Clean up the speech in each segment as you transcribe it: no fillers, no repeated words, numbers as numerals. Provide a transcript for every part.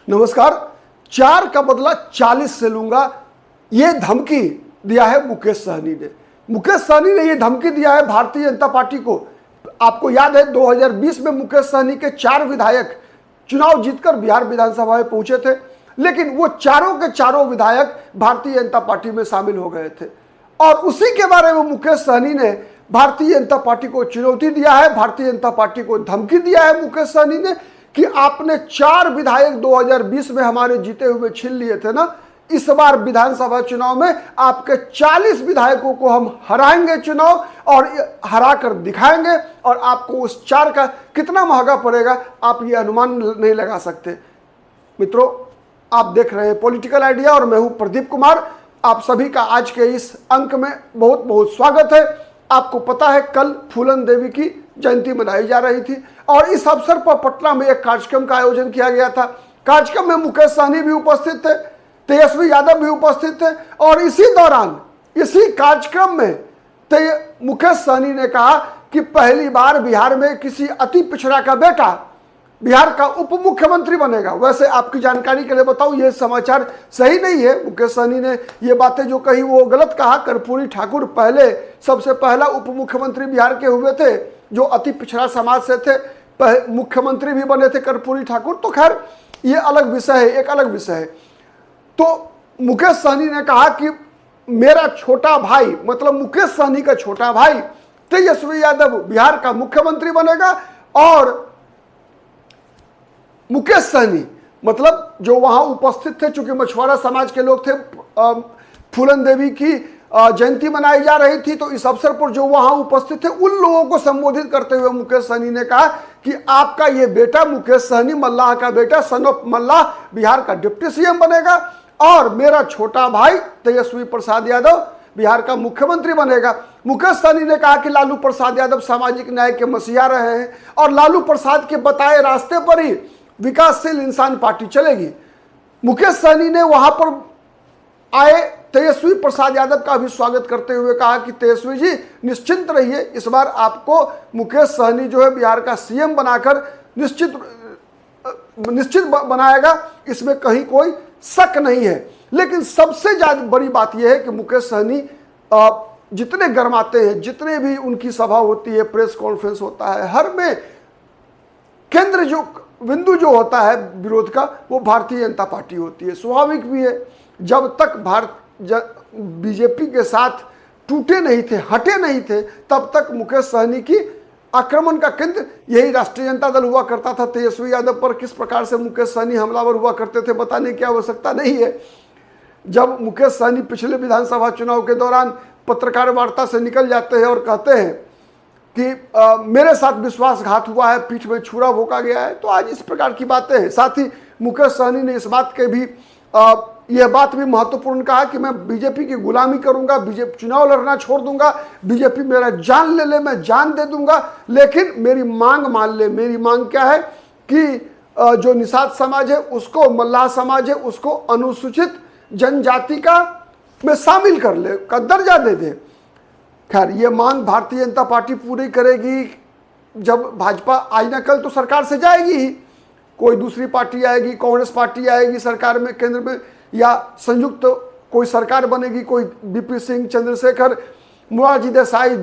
नमस्कार। 4 का बदला 40 से लूंगा, ये धमकी दिया है मुकेश सहनी ने। मुकेश सहनी ने ये धमकी दिया है भारतीय जनता पार्टी को। आपको याद है 2020 में मुकेश सहनी के 4 विधायक चुनाव जीतकर बिहार विधानसभा में पहुंचे थे, लेकिन वो चारों के चारों विधायक भारतीय जनता पार्टी में शामिल हो गए थे। और उसी के बारे में मुकेश सहनी ने भारतीय जनता पार्टी को चुनौती दिया है, भारतीय जनता पार्टी को धमकी दिया है मुकेश सहनी ने कि आपने 4 विधायक 2020 में हमारे जीते हुए छीन लिए थे ना, इस बार विधानसभा चुनाव में आपके 40 विधायकों को हम हराएंगे चुनाव और हरा कर दिखाएंगे, और आपको उस 4 का कितना महंगा पड़ेगा आप ये अनुमान नहीं लगा सकते। मित्रों, आप देख रहे हैं पॉलिटिकल आइडिया और मैं हूं प्रदीप कुमार। आप सभी का आज के इस अंक में बहुत बहुत स्वागत है। आपको पता है कल फूलन देवी की जयंती मनाई जा रही थी और इस अवसर पर पटना में एक कार्यक्रम का आयोजन किया गया था। कार्यक्रम में मुकेश सहनी भी उपस्थित थे, तेजस्वी यादव भी उपस्थित थे और इसी दौरान इसी कार्यक्रम में मुकेश सहनी ने कहा कि पहली बार बिहार में किसी अति पिछड़ा का बेटा बिहार का उप मुख्यमंत्री बनेगा। वैसे आपकी जानकारी के लिए बताऊं, यह समाचार सही नहीं है। मुकेश सहनी ने ये बातें जो कही वो गलत कहा। कर्पूरी ठाकुर पहले सबसे पहला उप मुख्यमंत्री बिहार के हुए थे जो अति पिछड़ा समाज से थे, मुख्यमंत्री भी बने थे कर्पूरी ठाकुर। तो खैर ये अलग विषय है, एक अलग विषय है। तो मुकेश सहनी ने कहा कि मेरा छोटा भाई, मतलब मुकेश सहनी का छोटा भाई तेजस्वी यादव बिहार का मुख्यमंत्री बनेगा। और मुकेश सहनी मतलब जो वहां उपस्थित थे, चूंकि मछुआरा समाज के लोग थे, फूलन देवी की जयंती मनाई जा रही थी, तो इस अवसर पर जो वहां उपस्थित थे उन लोगों को संबोधित करते हुए मुकेश सहनी ने कहा कि आपका ये बेटा मुकेश सहनी, मल्लाह का बेटा, सन ऑफ मल्लाह, बिहार का डिप्टी सीएम बनेगा और मेरा छोटा भाई तेजस्वी प्रसाद यादव बिहार का मुख्यमंत्री बनेगा। मुकेश सहनी ने कहा कि लालू प्रसाद यादव सामाजिक न्याय के मसीहा रहे हैं और लालू प्रसाद के बताए रास्ते पर ही विकासशील इंसान पार्टी चलेगी। मुकेश सहनी ने वहां पर आए तेजस्वी प्रसाद यादव का भी स्वागत करते हुए कहा कि तेजस्वी जी निश्चिंत रहिए, इस बार आपको मुकेश सहनी जो है बिहार का सीएम बनाकर निश्चित बनाएगा, इसमें कहीं कोई शक नहीं है। लेकिन सबसे ज्यादा बड़ी बात यह है कि मुकेश सहनी जितने गरमाते हैं, जितने भी उनकी सभा होती है, प्रेस कॉन्फ्रेंस होता है, हर में केंद्र जो बिंदु जो होता है विरोध का वो भारतीय जनता पार्टी होती है। स्वाभाविक भी है, जब तक बीजेपी के साथ टूटे नहीं थे, हटे नहीं थे, तब तक मुकेश सहनी की आक्रमण का केंद्र यही राष्ट्रीय जनता दल हुआ करता था। तेजस्वी यादव पर किस प्रकार से मुकेश सहनी हमलावर हुआ करते थे बताने की आवश्यकता नहीं है। जब मुकेश सहनी पिछले विधानसभा चुनाव के दौरान पत्रकार वार्ता से निकल जाते हैं और कहते हैं कि मेरे साथ विश्वासघात हुआ है, पीठ में छुरा भोंका गया है, तो आज इस प्रकार की बातें हैं। साथ ही मुकेश सहनी ने इस बात के भी यह बात भी महत्वपूर्ण कहा कि मैं बीजेपी की गुलामी करूंगा, बीजेपी चुनाव लड़ना छोड़ दूंगा, बीजेपी मेरा जान ले ले मैं जान दे दूंगा, लेकिन मेरी मांग मान ले। मेरी मांग क्या है कि जो निषाद समाज है उसको, मल्लाह समाज है उसको अनुसूचित जनजाति का में शामिल कर ले, का दर्जा दे दे। खैर ये मांग भारतीय जनता पार्टी पूरी करेगी। जब भाजपा आज ना कल तो सरकार से जाएगी ही, कोई दूसरी पार्टी आएगी, कांग्रेस पार्टी आएगी सरकार में, केंद्र में, या संयुक्त कोई सरकार बनेगी, कोई बीपी सिंह, चंद्रशेखर, मोरारजी देसाई,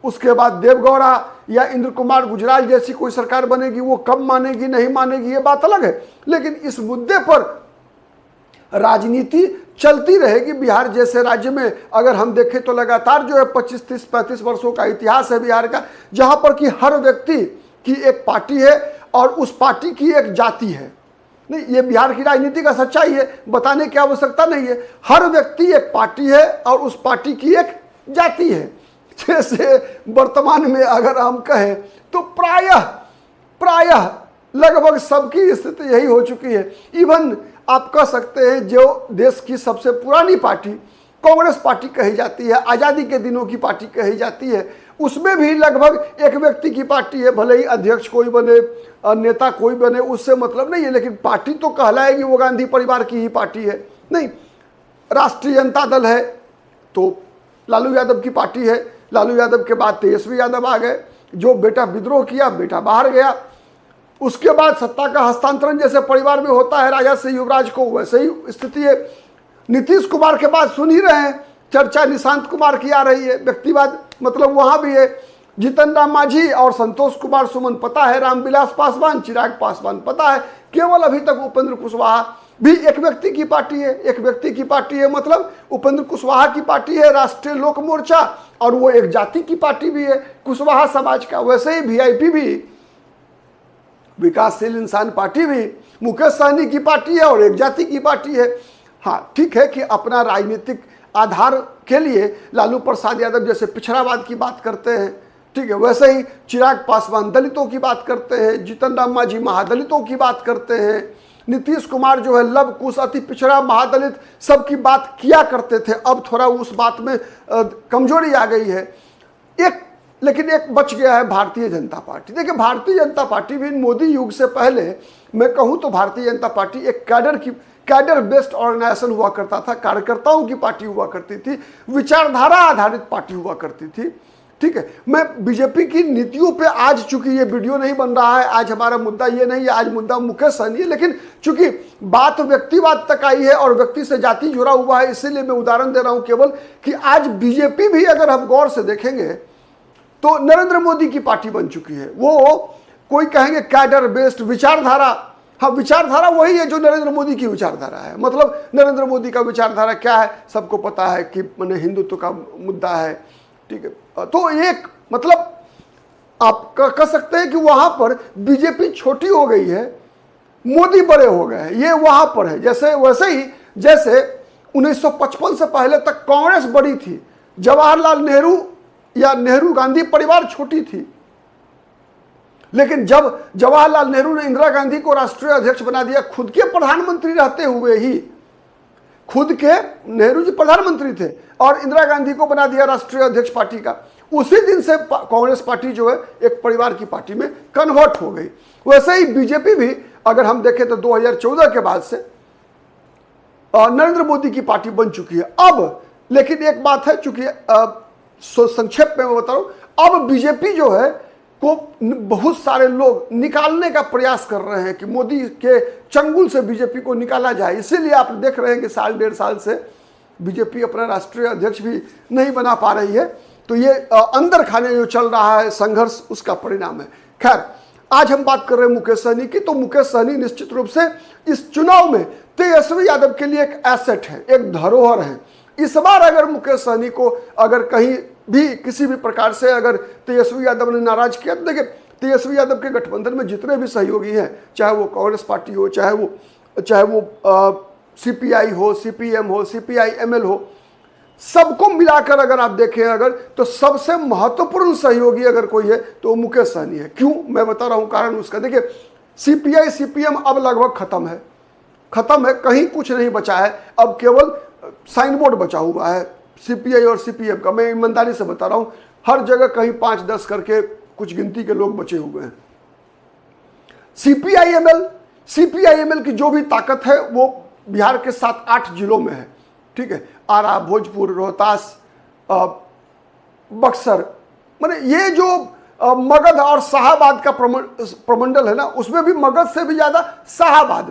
उसके बाद देवगौड़ा या इंद्र कुमार गुजराल जैसी कोई सरकार बनेगी। वो कब मानेगी नहीं मानेगी ये बात अलग है, लेकिन इस मुद्दे पर राजनीति चलती रहेगी। बिहार जैसे राज्य में अगर हम देखें तो लगातार जो है 25, 30, 35 वर्षों का इतिहास है बिहार का, जहां पर कि हर व्यक्ति की एक पार्टी है और उस पार्टी की एक जाति है। नहीं, ये बिहार की राजनीति का सच्चाई है, बताने की आवश्यकता नहीं है। हर व्यक्ति एक पार्टी है और उस पार्टी की एक जाति है। जैसे वर्तमान में अगर हम कहें तो प्रायः लगभग सबकी स्थिति यही हो चुकी है। इवन आप कह सकते हैं जो देश की सबसे पुरानी पार्टी कांग्रेस पार्टी कही जाती है, आज़ादी के दिनों की पार्टी कही जाती है, उसमें भी लगभग एक व्यक्ति की पार्टी है। भले ही अध्यक्ष कोई बने, नेता कोई बने, उससे मतलब नहीं है, लेकिन पार्टी तो कहलाएगी वो गांधी परिवार की ही पार्टी है। नहीं, राष्ट्रीय जनता दल है तो लालू यादव की पार्टी है। लालू यादव के बाद तेजस्वी यादव आ गए, जो बेटा विद्रोह किया, बेटा बाहर गया। उसके बाद सत्ता का हस्तांतरण जैसे परिवार में होता है राजा से युवराज को, वैसे ही स्थिति है। नीतीश कुमार के बाद सुन ही रहे हैं, चर्चा निशांत कुमार की आ रही है, व्यक्तिवाद मतलब वहां भी है। जीतन राम मांझी और संतोष कुमार सुमन पता है, रामविलास पासवान, चिराग पासवान पता है। केवल अभी तक उपेंद्र कुशवाहा भी एक व्यक्ति की पार्टी है, एक व्यक्ति की पार्टी है, मतलब उपेंद्र कुशवाहा की पार्टी है राष्ट्रीय लोक मोर्चा, और वो एक जाति की पार्टी भी है कुशवाहा समाज का। वैसे ही वीआईपी भी, विकासशील इंसान पार्टी भी मुकेश सहनी की पार्टी है और एक जाति की पार्टी है। हाँ ठीक है कि अपना राजनीतिक आधार के लिए लालू प्रसाद यादव जैसे पिछड़ावाद की बात करते हैं, ठीक है, वैसे ही चिराग पासवान दलितों की बात करते हैं, जीतन राम मांझी महादलितों की बात करते हैं, नीतीश कुमार जो है लव कुश अति पिछड़ा महादलित सबकी बात किया करते थे। अब थोड़ा उस बात में कमजोरी आ गई है। लेकिन एक बच गया है भारतीय जनता पार्टी। देखिए भारतीय जनता पार्टी भी मोदी युग से पहले मैं कहूँ तो भारतीय जनता पार्टी एक कैडर बेस्ड ऑर्गेनाइजेशन हुआ करता था, कार्यकर्ताओं की पार्टी हुआ करती थी, विचारधारा आधारित पार्टी हुआ करती थी, ठीक है। मैं बीजेपी की नीतियों पे आज, चूंकि ये वीडियो नहीं बन रहा है, आज हमारा मुद्दा ये नहीं है, आज मुद्दा मुकेश सहनी है, लेकिन चूंकि बात व्यक्तिवाद तक आई है और व्यक्ति से जाति जुड़ा हुआ है, इसीलिए मैं उदाहरण दे रहा हूं केवल कि आज बीजेपी भी अगर हम गौर से देखेंगे तो नरेंद्र मोदी की पार्टी बन चुकी है। वो कोई कहेंगे कैडर बेस्ड विचारधारा, हाँ विचारधारा वही है जो नरेंद्र मोदी की विचारधारा है। मतलब नरेंद्र मोदी का विचारधारा क्या है सबको पता है कि मैंने हिंदुत्व का मुद्दा है, ठीक है। तो एक मतलब आप कह सकते हैं कि वहां पर बीजेपी छोटी हो गई है, मोदी बड़े हो गए हैं, ये वहां पर है। वैसे ही जैसे 1955 से पहले तक कांग्रेस बड़ी थी, जवाहरलाल नेहरू या नेहरू गांधी परिवार छोटी थी, लेकिन जब जवाहरलाल नेहरू ने इंदिरा गांधी को राष्ट्रीय अध्यक्ष बना दिया, खुद के प्रधानमंत्री रहते हुए ही, खुद के नेहरू जी प्रधानमंत्री थे और इंदिरा गांधी को बना दिया राष्ट्रीय अध्यक्ष पार्टी का, उसी दिन से कांग्रेस पार्टी जो है एक परिवार की पार्टी में कन्वर्ट हो गई। वैसे ही बीजेपी भी अगर हम देखें तो 2014 के बाद से नरेंद्र मोदी की पार्टी बन चुकी है। अब लेकिन एक बात है, चूंकि संक्षेप में मैं बता रहा हूं, अब बीजेपी जो है को बहुत सारे लोग निकालने का प्रयास कर रहे हैं कि मोदी के चंगुल से बीजेपी को निकाला जाए। इसीलिए आप देख रहे हैं कि साल डेढ़ साल से बीजेपी अपना राष्ट्रीय अध्यक्ष भी नहीं बना पा रही है। तो ये अंदर खाने जो चल रहा है संघर्ष, उसका परिणाम है। खैर आज हम बात कर रहे हैं मुकेश सहनी की। तो मुकेश सहनी निश्चित रूप से इस चुनाव में तेजस्वी यादव के लिए एक एसेट है, एक धरोहर है। इस बार अगर मुकेश सहनी को अगर कहीं भी किसी भी प्रकार से अगर तेजस्वी यादव ने नाराज किया, तो देखिए तेजस्वी यादव के गठबंधन में जितने भी सहयोगी हैं, चाहे वो कांग्रेस पार्टी हो, चाहे वो सीपीआई हो, सीपीएम हो, सीपीआई-एमएल हो, सबको मिलाकर अगर आप देखें अगर, तो सबसे महत्वपूर्ण सहयोगी अगर कोई है तो मुकेश सहनी है। क्यों, मैं बता रहा हूं कारण उसका। देखिए सीपीआई सीपीएम अब लगभग खत्म है, कहीं कुछ नहीं बचा है, अब केवल साइन बोर्ड बचा हुआ है सीपीआई और सीपीएम का। मैं ईमानदारी से बता रहा हूं, हर जगह कहीं 5-10 करके कुछ गिनती के लोग बचे हुए हैं। सीपीआई-एमएल की जो भी ताकत है वो बिहार के 7-8 जिलों में है, ठीक है। आरा, भोजपुर, रोहतास, बक्सर, माने ये जो मगध और शाहाबाद का प्रमंडल है ना, उसमें भी मगध से भी ज्यादा शाहाबाद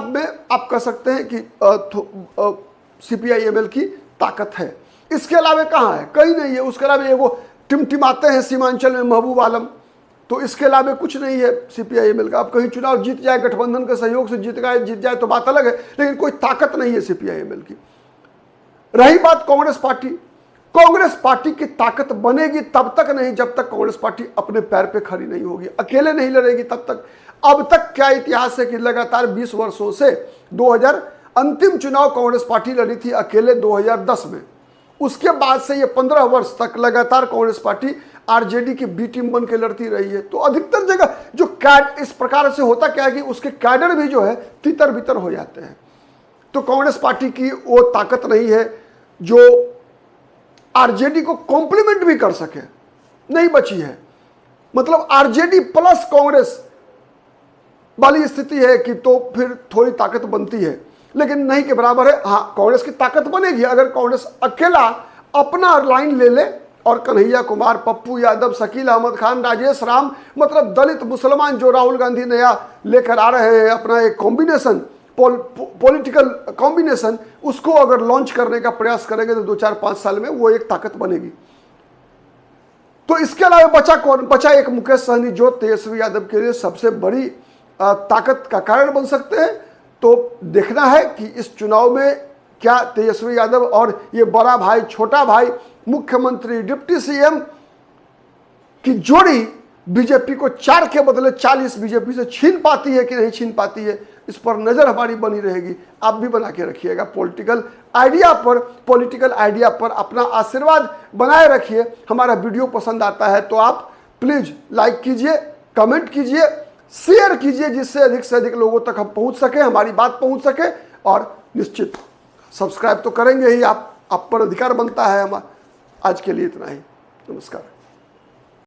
में आप कह सकते हैं कि सीपीआई-एमएल की ताकत है। इसके अलावा कहाँ है, कहीं नहीं है। उसके अलावा ये वो टिमटिमाते हैं सीमांचल में महबूब आलम, तो इसके अलावा कुछ नहीं है सीपीआई-एमएल का। अब कहीं चुनाव जीत जाए, गठबंधन के सहयोग से जीत जाए तो बात अलग है, लेकिन कोई ताकत नहीं है सीपीआई-एमएल की। रही बात कांग्रेस पार्टी की ताकत बनेगी तब तक नहीं जब तक कांग्रेस पार्टी अपने पैर पे खड़ी नहीं होगी, अकेले नहीं लड़ेगी तब तक। अब तक क्या इतिहास है कि लगातार 20 वर्षों से 2000 अंतिम चुनाव कांग्रेस पार्टी लड़ी थी अकेले 2010 में। उसके बाद से ये 15 वर्ष तक लगातार कांग्रेस पार्टी आरजेडी की बी टीम बन के लड़ती रही है। तो अधिकतर जगह जो इस प्रकार से होता क्या है कि उसके कैडर भी जो है तितर बितर हो जाते हैं। तो कांग्रेस पार्टी की वो ताकत नहीं है जो आरजेडी को कॉम्प्लीमेंट भी कर सके, नहीं बची है। मतलब आरजेडी प्लस कांग्रेस वाली स्थिति है कि तो फिर थोड़ी ताकत बनती है, लेकिन नहीं के बराबर है। हाँ कांग्रेस की ताकत बनेगी अगर कांग्रेस अकेला अपना लाइन ले ले और कन्हैया कुमार, पप्पू यादव, शकील अहमद खान, राजेश राम, मतलब दलित मुसलमान जो राहुल गांधी नया लेकर आ रहे हैं अपना एक कॉम्बिनेशन, पॉलिटिकल कॉम्बिनेशन, उसको अगर लॉन्च करने का प्रयास करेंगे तो 2-4-5 साल में वो एक ताकत बनेगी। तो इसके अलावा बचा कौन? बचा एक मुकेश सहनी जो तेजस्वी यादव के लिए सबसे बड़ी ताकत का कारण बन सकते हैं। तो देखना है कि इस चुनाव में क्या तेजस्वी यादव और ये बड़ा भाई छोटा भाई मुख्यमंत्री डिप्टी सीएम की जोड़ी बीजेपी को 4 के बदले 40 बीजेपी से छीन पाती है कि नहीं छीन पाती है, इस पर नजर हमारी बनी रहेगी। आप भी बना के रखिएगा। पॉलिटिकल आइडिया पर अपना आशीर्वाद बनाए रखिए। हमारा वीडियो पसंद आता है तो आप प्लीज लाइक कीजिए, कमेंट कीजिए, शेयर कीजिए, जिससे अधिक से अधिक लोगों तक हम पहुंच सके, हमारी बात पहुंच सके। और निश्चित सब्सक्राइब तो करेंगे ही, आप पर अधिकार बनता है हमारा। आज के लिए इतना ही, नमस्कार।